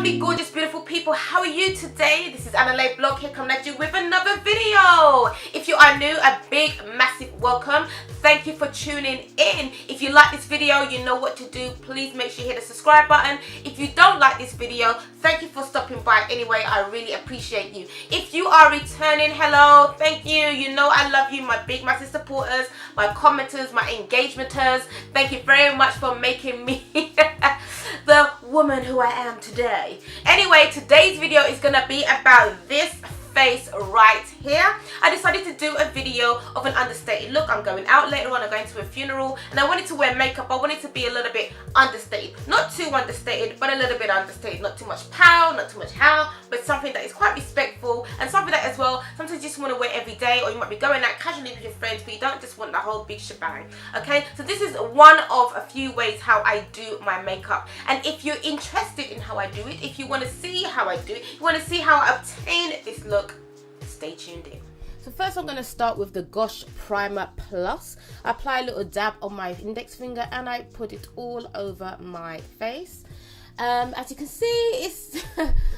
lovely, gorgeous, beautiful people. How are you today? This is Anna Blog here coming at you with another video. If you are new, a big, massive welcome. Thank you for tuning in. If you like this video, you know what to do. Please make sure you hit the subscribe button. If you don't like this video, thank you for stopping by anyway. I really appreciate you. If you are returning, hello, thank you. You know I love you, my big, massive supporters, my commenters, my engagementers. Thank you very much for making me the woman who I am today. Anyway, today's video is gonna be about this face right here. I decided to do a video of an understated look. I'm going out later on, I'm going to a funeral, and I wanted to wear makeup. I wanted to be a little bit understated, not too understated, but a little bit understated. Not too much pow, not too much how, but something that is quite respectful, and something that as well sometimes you just want to wear every day, or you might be going out casually with your friends, but you don't just want the whole big shebang. Okay, so this is one of a few ways how I do my makeup, and if you're interested in how I do it, if you want to see how I do it, you want to see how I obtain this look, stay tuned in. So first I'm going to start with the Gosh Primer Plus. I apply a little dab on my index finger and I put it all over my face. As you can see, it's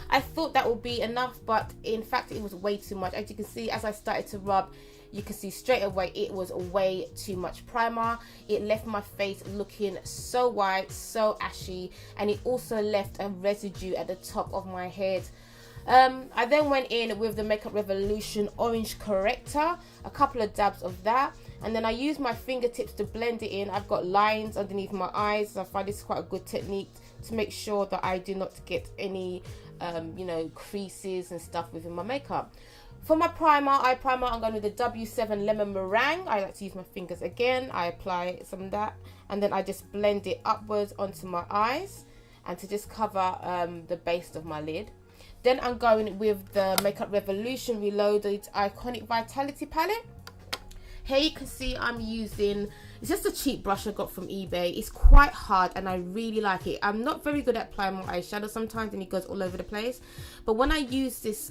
I thought that would be enough, but in fact it was way too much. As you can see, as I started to rub, you can see straight away it was way too much primer. It left my face looking so white, so ashy, and it also left a residue at the top of my head. I then went in with the Makeup Revolution Orange Corrector, a couple of dabs of that, and then I used my fingertips to blend it in. I've got lines underneath my eyes, so I find this quite a good technique to make sure that I do not get any you know, creases and stuff within my makeup. For my eye primer, I'm going with the W7 Lemon Meringue. I like to use my fingers again. I apply some of that, and then I just blend it upwards onto my eyes and to just cover the base of my lid. Then I'm going with the Makeup Revolution Reloaded Iconic Vitality Palette. Here you can see I'm using, it's just a cheap brush I got from eBay. It's quite hard and I really like it. I'm not very good at applying my eyeshadow sometimes and it goes all over the place. But when I use this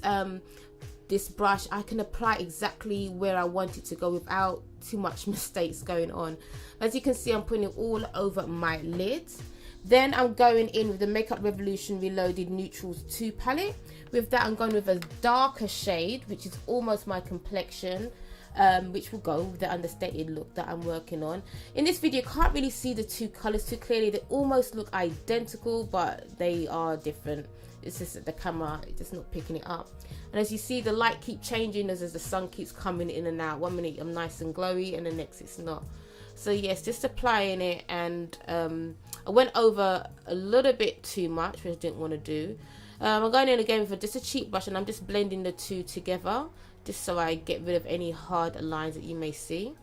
this brush, I can apply exactly where I want it to go without too much mistakes going on. As you can see, I'm putting it all over my lids. Then I'm going in with the Makeup Revolution Reloaded Neutrals 2 palette. With that, I'm going with a darker shade, which is almost my complexion, which will go with the understated look that I'm working on. In this video, you can't really see the two colors too clearly. They almost look identical, but they are different. It's just that the camera is just not picking it up. And as you see, the light keeps changing as the sun keeps coming in and out. 1 minute I'm nice and glowy, and the next it's not. So yes, just applying it, and I went over a little bit too much, which I didn't want to do. I'm going in again with just a cheap brush, and I'm just blending the two together, just so I get rid of any hard lines that you may see.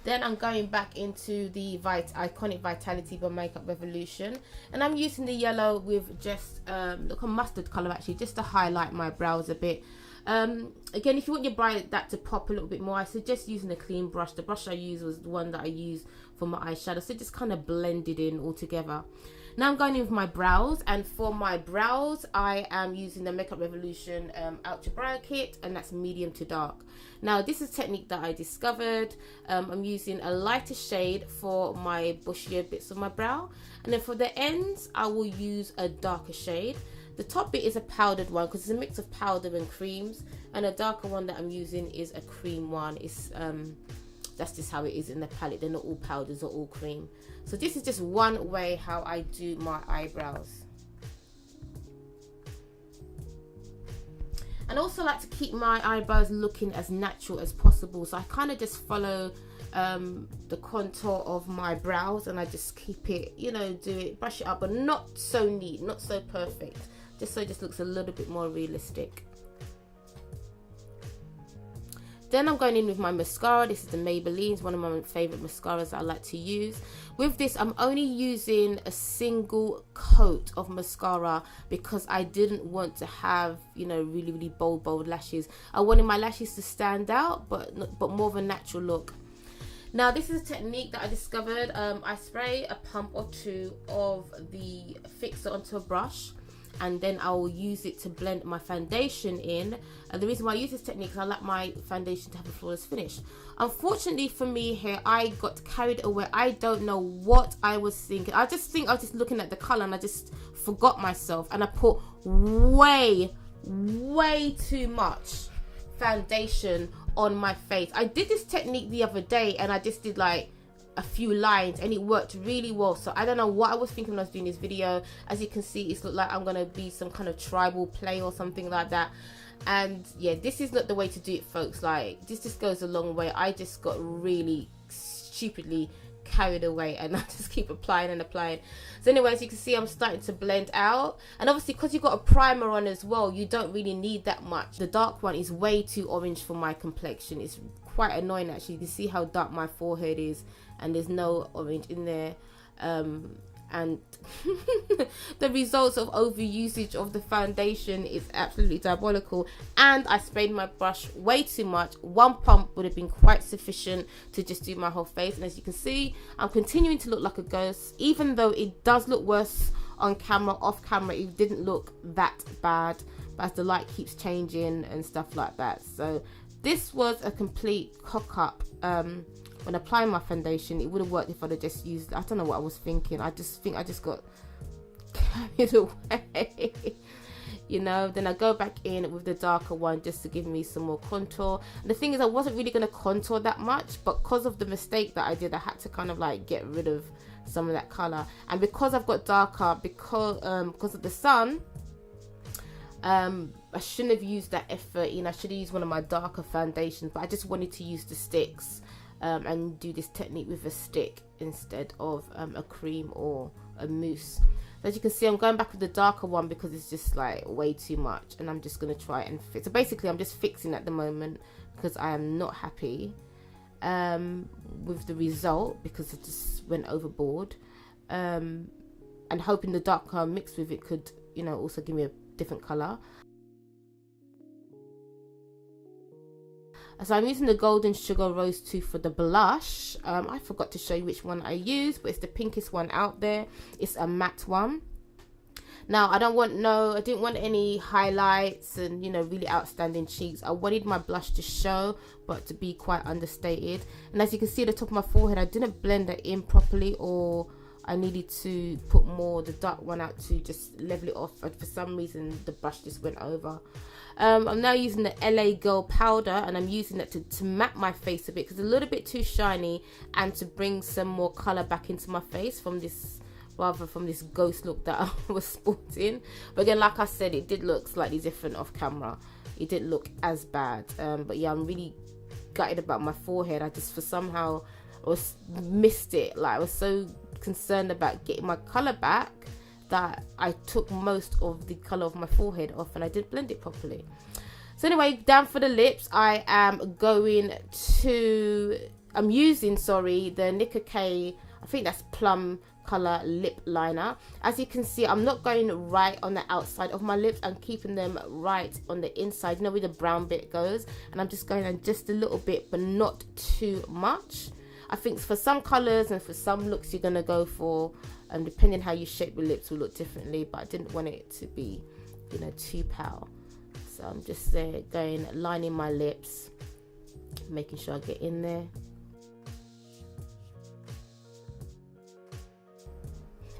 Then I'm going back into the Iconic Vitality by Makeup Revolution, and I'm using the yellow with just look, a mustard color actually, just to highlight my brows a bit. Again, if you want your that to pop a little bit more, I suggest using a clean brush. The brush I used was the one that I used for my eyeshadow, so just kind of blend it in all together. Now I'm going in with my brows, and for my brows I am using the Makeup Revolution Ultra Brow Kit, and that's medium to dark. Now this is a technique that I discovered. I'm using a lighter shade for my bushier bits of my brow, and then for the ends I will use a darker shade. The top bit is a powdered one because it's a mix of powder and creams, and a darker one that I'm using is a cream one. It's that's just how it is in the palette. They're not all powders or all cream. So this is just one way how I do my eyebrows. And I also like to keep my eyebrows looking as natural as possible. So I kind of just follow the contour of my brows, and I just keep it, you know, brush it up, but not so neat, not so perfect. Just so it just looks a little bit more realistic. Then I'm going in with my mascara. This is the Maybelline's, one of my favorite mascaras that I like to use. With this, I'm only using a single coat of mascara because I didn't want to have, you know, really bold lashes. I wanted my lashes to stand out, but more of a natural look. Now this is a technique that I discovered. I spray a pump or two of the fixer onto a brush, and then I will use it to blend my foundation in. And the reason why I use this technique is I like my foundation to have a flawless finish. Unfortunately for me here, I got carried away. I don't know what I was thinking. I just think I was just looking at the color and I just forgot myself, and I put way too much foundation on my face. I did this technique the other day and I just did like a few lines and it worked really well. So I don't know what I was thinking when I was doing this video. As you can see, it's looked like I'm gonna be some kind of tribal play or something like that. And yeah, this is not the way to do it, folks. Like, this just goes a long way. I just got really stupidly carried away and I just keep applying and applying. So anyway, as you can see, I'm starting to blend out, and obviously because you've got a primer on as well, you don't really need that much. The dark one is way too orange for my complexion. It's quite annoying actually. You can see how dark my forehead is and there's no orange in there. And the results of overusage of the foundation is absolutely diabolical. And I sprayed my brush way too much. One pump would have been quite sufficient to just do my whole face. And as you can see, I'm continuing to look like a ghost, even though it does look worse on camera. Off camera it didn't look that bad, but as the light keeps changing and stuff like that. So this was a complete cock up. When applying my foundation, it would have worked if I'd have just used, I don't know what I was thinking. I just think I just got carried away. You know, then I go back in with the darker one just to give me some more contour. And the thing is, I wasn't really going to contour that much, but because of the mistake that I did, I had to kind of like get rid of some of that color. And because I've got darker, because of the sun, I shouldn't have used that F13. I should have used one of my darker foundations, but I just wanted to use the sticks and do this technique with a stick instead of a cream or a mousse. As you can see, I'm going back with the darker one because it's just like way too much, and I'm just going to try it and fix. So basically I'm just fixing at the moment because I am not happy with the result, because it just went overboard, and hoping the darker mixed with it could, you know, also give me a different color. So I'm using the Golden Sugar Rose 2 for the blush. I forgot to show you which one I used, but it's the pinkest one out there. It's a matte one. Now I didn't want any highlights and, you know, really outstanding cheeks. I wanted my blush to show, but to be quite understated. And as you can see at the top of my forehead, I didn't blend it in properly, or I needed to put more the dark one out to just level it off, but for some reason the brush just went over. I'm now using the LA Girl powder, and I'm using that to matte my face a bit because it's a little bit too shiny, and to bring some more color back into my face from this ghost look that I was sporting. But again, like I said, it did look slightly different off camera. It didn't look as bad, but yeah, I'm really gutted about my forehead. I just missed it. Like, I was so concerned about getting my color back that I took most of the color of my forehead off, and I didn't blend it properly. So anyway, down for the lips, I'm using the Nicka K, I think that's plum color lip liner. As you can see, I'm not going right on the outside of my lips. I'm keeping them right on the inside, you know, where the brown bit goes, and I'm just going on just a little bit, but not too much. I think for some colors and for some looks you're gonna go for, depending how you shape your lips will look differently, but I didn't want it to be, you know, too pale. So I'm just there lining my lips, making sure I get in there.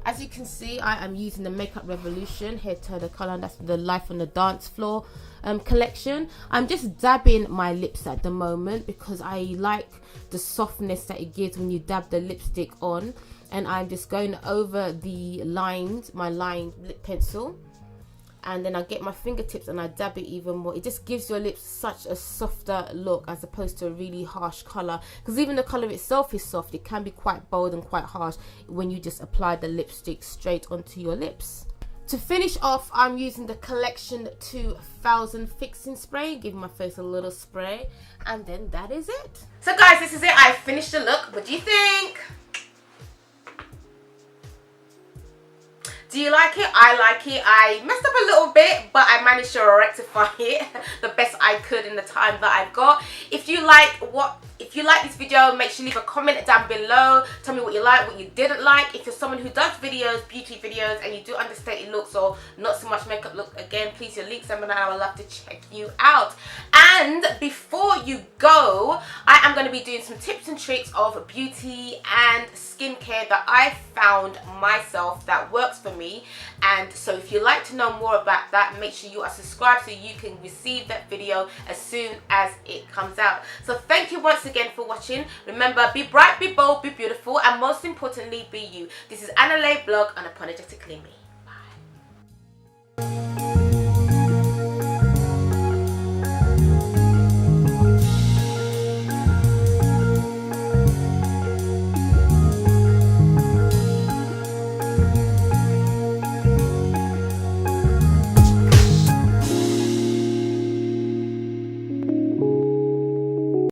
As you can see, I am using the Makeup Revolution hair toner color, and that's the Life on the Dance Floor collection. I'm just dabbing my lips at the moment because I like the softness that it gives when you dab the lipstick on, and I'm just going over the lines, my lined lip pencil, and then I get my fingertips and I dab it even more. It just gives your lips such a softer look as opposed to a really harsh color, because even the color itself is soft. It can be quite bold and quite harsh when you just apply the lipstick straight onto your lips. To finish off, I'm using the Collection 2000 Fixing Spray, giving my face a little spray, and then that is it. So guys, this is it. I finished the look. What do you think? Do you like it? I like it. I messed up a little bit, but I managed to rectify it the best I could in the time that I've got. If you like what If you like this video, make sure you leave a comment down below. Tell me what you like, what you didn't like. If you're someone who does videos, beauty videos, and you do understated looks or not so much makeup look, again, please your links down below. I would love to check you out. And before you go, I am going to be doing some tips and tricks of beauty and skincare that I found myself that works for me. And so if you'd like to know more about that, make sure you are subscribed so you can receive that video as soon as it comes out. So thank you once again for watching. Remember, be bright, be bold, be beautiful, and most importantly, be you. This is Anna Blog, Unapologetically Me.